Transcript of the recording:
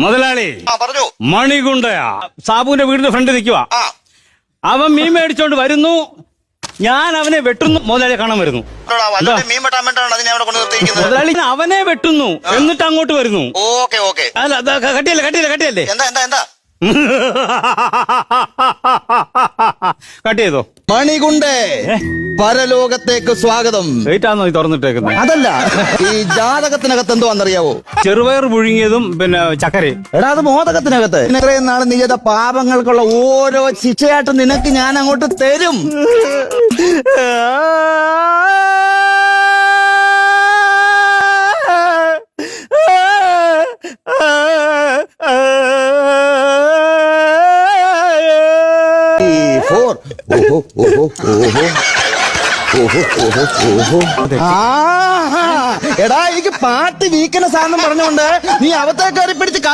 മുതലാളി പറഞ്ഞു. മണികുണ്ടയാ സാബുവിന്റെ വീടിന്റെ ഫ്രണ്ട് നിൽക്കുക. അവൻ മീൻ മേടിച്ചോണ്ട് വരുന്നു, ഞാൻ അവനെ വെട്ടുന്നു, മുതലാളി കാണാൻ വരുന്നു. മീൻ വെട്ടാൻ വേണ്ടിയാണ് അതിനെ അവിടെ കൊണ്ട് നിർത്തിയിരിക്കുന്നത്. മുതലാളി അവനെ വെട്ടുന്നു, എന്നിട്ട് അങ്ങോട്ട് വരുന്നു. Okay okay. അല്ല കട്ടിയല്ലേ എന്താ എന്താ എന്താ കട്ട് ചെയ്തോ? മണികുണ്ടേ, പരലോകത്തേക്ക് സ്വാഗതം. വെയിറ്റാന്നോ ഈ തുറന്നിട്ടേക്കുന്നത്? അതല്ല, ഈ ജാതകത്തിനകത്ത് എന്തുവാന്നറിയാവോ? ചെറുപയർ പുഴുങ്ങിയതും പിന്നെ ചക്കരയും. എടാ, അത് മോദകത്തിനകത്ത്. ഇത്രയും നാള് നീ ചെയ്ത പാപങ്ങൾക്കുള്ള ഓരോ ശിക്ഷയായിട്ട് നിനക്ക് ഞാൻ അങ്ങോട്ട് തരും. എടാ, എനിക്ക് പാട്ട് വീക്ക്നെസ് ആണെന്ന് പറഞ്ഞുകൊണ്ട് നീ അവത്തെ കയറി